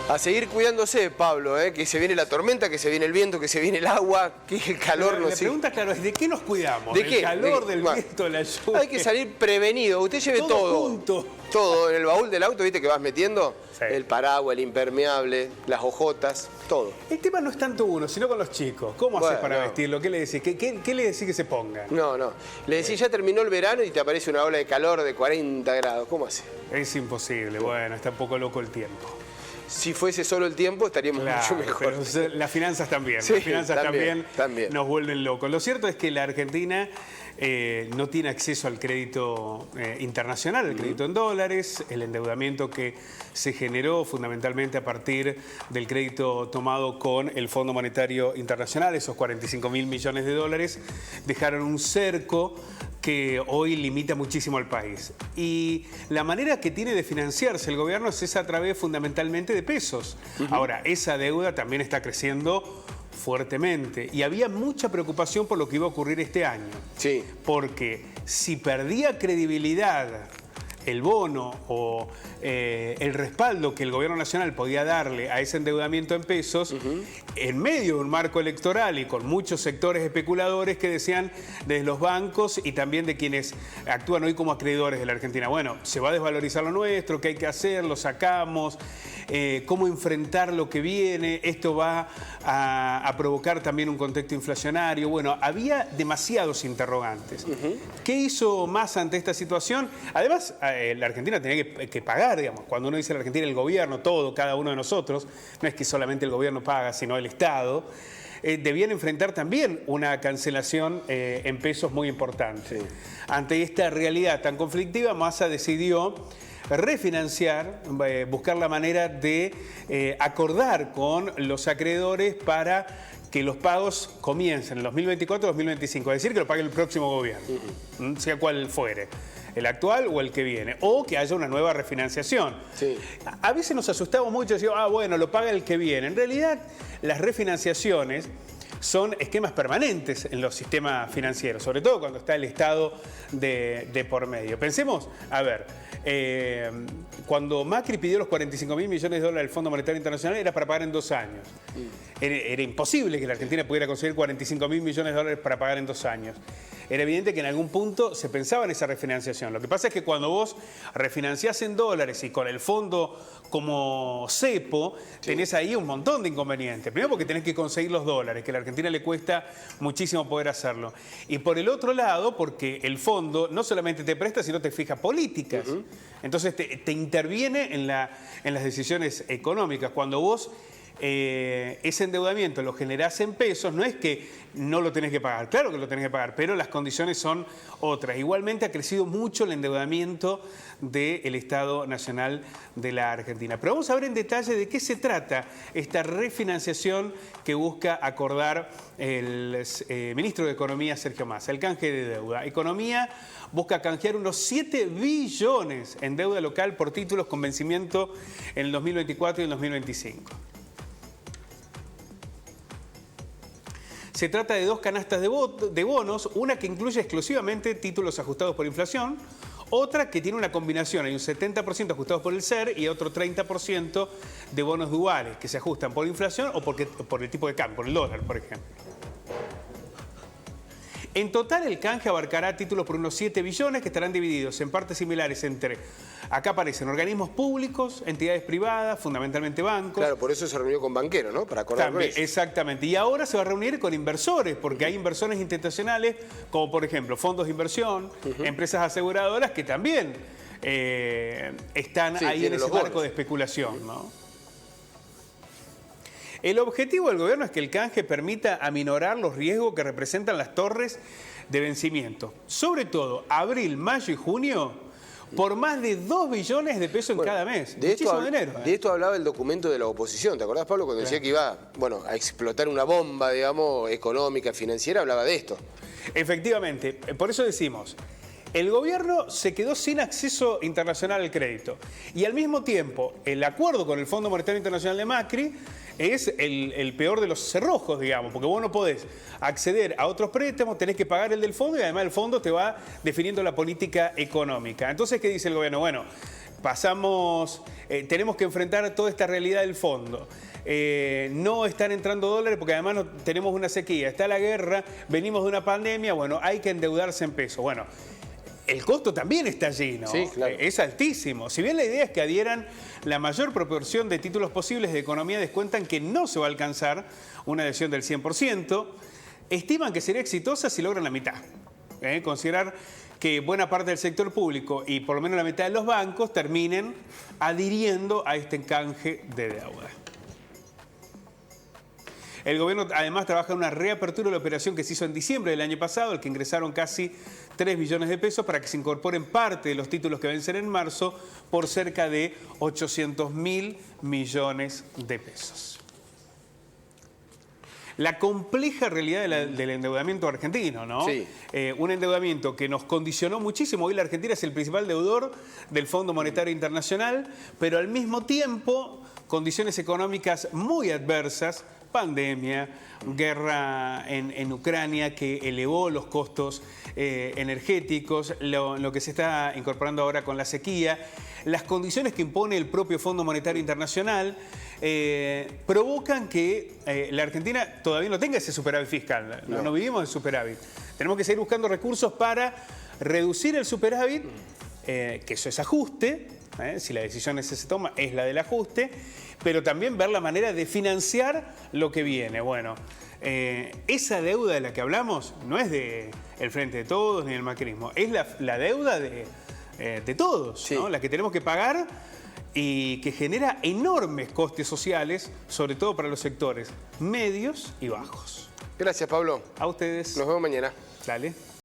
A seguir cuidándose, Pablo, que se viene la tormenta, que se viene el viento, que se viene el agua, que el calor no La pregunta, claro, es ¿de qué nos cuidamos? ¿De ¿Del qué? calor, del viento, de la lluvia? Hay que salir prevenido. Usted lleve todo. Junto. Todo en el baúl del auto, ¿viste? Que vas metiendo. Sí. El paraguas, el impermeable, las hojotas, todo. El tema no es tanto uno, sino con los chicos. ¿Cómo haces para vestirlo? ¿Qué le decís? ¿Qué le decís que se ponga? No. Le decís, ya terminó el verano y te aparece una ola de calor de 40 grados. ¿Cómo hace? Es imposible. Bueno, está un poco loco el tiempo. Si fuese solo el tiempo, estaríamos mucho mejor. Pero las finanzas también. Sí, las finanzas también nos vuelven locos. Lo cierto es que la Argentina no tiene acceso al crédito internacional, el crédito en dólares, el endeudamiento que se generó fundamentalmente a partir del crédito tomado con el Fondo Monetario Internacional, esos 45.000 millones de dólares, dejaron un cerco que hoy limita muchísimo al país. Y la manera que tiene de financiarse el gobierno es a través fundamentalmente de pesos. Ahora, esa deuda también está creciendo fuertemente y había mucha preocupación por lo que iba a ocurrir este año. Sí. Porque si perdía credibilidad el bono o el respaldo que el gobierno nacional podía darle a ese endeudamiento en pesos, en medio de un marco electoral y con muchos sectores especuladores que decían desde los bancos y también de quienes actúan hoy como acreedores de la Argentina, bueno, se va a desvalorizar lo nuestro, ¿qué hay que hacer? Lo sacamos, cómo enfrentar lo que viene, esto va a provocar también un contexto inflacionario. Bueno, había demasiados interrogantes. ¿Qué hizo Massa ante esta situación? Además, la Argentina tenía que pagar, digamos. Cuando uno dice la Argentina, el gobierno, todo, cada uno de nosotros, no es que solamente el gobierno paga, sino el Estado, debían enfrentar también una cancelación en pesos muy importante. Sí. Ante esta realidad tan conflictiva, Massa decidió refinanciar, buscar la manera de acordar con los acreedores para que los pagos comiencen en 2024 o 2025, es decir, que lo pague el próximo gobierno, sea cual fuere, el actual o el que viene, o que haya una nueva refinanciación. Sí. A veces nos asustamos mucho y decimos, bueno, lo paga el que viene. En realidad, las refinanciaciones son esquemas permanentes en los sistemas financieros, sobre todo cuando está el Estado de por medio. Pensemos, a ver, cuando Macri pidió los 45.000 millones de dólares del Fondo Monetario Internacional era para pagar en 2 años. Era imposible que la Argentina pudiera conseguir 45.000 millones de dólares para pagar en 2 años. Era evidente que en algún punto se pensaba en esa refinanciación. Lo que pasa es que cuando vos refinanciás en dólares y con el fondo como cepo, tenés ahí un montón de inconvenientes. Primero porque tenés que conseguir los dólares, que a la Argentina le cuesta muchísimo poder hacerlo. Y por el otro lado, porque el fondo no solamente te presta, sino te fija políticas. Entonces te interviene en las decisiones económicas. Cuando vos ese endeudamiento lo generás en pesos, no es que no lo tenés que pagar, claro que lo tenés que pagar, pero las condiciones son otras. Igualmente ha crecido mucho el endeudamiento del Estado Nacional de la Argentina. Pero vamos a ver en detalle de qué se trata esta refinanciación que busca acordar el ministro de Economía, Sergio Massa, el canje de deuda. Economía busca canjear unos 7 billones en deuda local por títulos con vencimiento en el 2024 y el 2025. Se trata de 2 canastas de bonos, una que incluye exclusivamente títulos ajustados por inflación, otra que tiene una combinación, hay un 70% ajustados por el SER y otro 30% de bonos duales que se ajustan por inflación o por el tipo de cambio, por el dólar, por ejemplo. En total, el canje abarcará títulos por unos 7 billones que estarán divididos en partes similares entre, acá aparecen organismos públicos, entidades privadas, fundamentalmente bancos. Claro, por eso se reunió con banqueros, ¿no? Para acordar con eso. Exactamente. Y ahora se va a reunir con inversores, porque hay inversiones institucionales, como por ejemplo fondos de inversión, empresas aseguradoras que también están ahí en ese marco de especulación, ¿no? El objetivo del gobierno es que el canje permita aminorar los riesgos que representan las torres de vencimiento. Sobre todo, abril, mayo y junio, por más de 2 billones de pesos en cada mes. Muchísimo dinero. De esto hablaba el documento de la oposición. ¿Te acordás, Pablo? Cuando decía que iba a explotar una bomba, digamos, económica, financiera, hablaba de esto. Efectivamente. Por eso decimos, el gobierno se quedó sin acceso internacional al crédito. Y al mismo tiempo, el acuerdo con el Fondo Monetario Internacional de Macri es el peor de los cerrojos, digamos, porque vos no podés acceder a otros préstamos, tenés que pagar el del fondo y además el fondo te va definiendo la política económica. Entonces, ¿qué dice el gobierno? Bueno, tenemos que enfrentar toda esta realidad del fondo. No están entrando dólares porque además tenemos una sequía, está la guerra, venimos de una pandemia, bueno, hay que endeudarse en pesos. Bueno, el costo también está allí, ¿no? Sí, claro. Es altísimo. Si bien la idea es que adhieran la mayor proporción de títulos posibles de economía, descuentan que no se va a alcanzar una adhesión del 100%, estiman que sería exitosa si logran la mitad. Considerar que buena parte del sector público y por lo menos la mitad de los bancos terminen adhiriendo a este canje de deuda. El gobierno además trabaja en una reapertura de la operación que se hizo en diciembre del año pasado, al que ingresaron casi 3 billones de pesos para que se incorporen parte de los títulos que vencen en marzo por cerca de 800.000 millones de pesos. La compleja realidad del endeudamiento argentino, ¿no? Sí. Un endeudamiento que nos condicionó muchísimo. Hoy la Argentina es el principal deudor del Fondo Monetario Internacional, pero al mismo tiempo condiciones económicas muy adversas, pandemia, guerra en Ucrania que elevó los costos energéticos, lo que se está incorporando ahora con la sequía, las condiciones que impone el propio Fondo Monetario Internacional provocan que la Argentina todavía no tenga ese superávit fiscal. No vivimos en superávit. Tenemos que seguir buscando recursos para reducir el superávit, que eso es ajuste. Si la decisión esa se toma, es la del ajuste, pero también ver la manera de financiar lo que viene. Bueno, esa deuda de la que hablamos no es del Frente de Todos ni del macrismo, es la deuda de todos, sí, ¿no? La que tenemos que pagar y que genera enormes costes sociales, sobre todo para los sectores medios y bajos. Gracias, Pablo. A ustedes. Nos vemos mañana. Dale.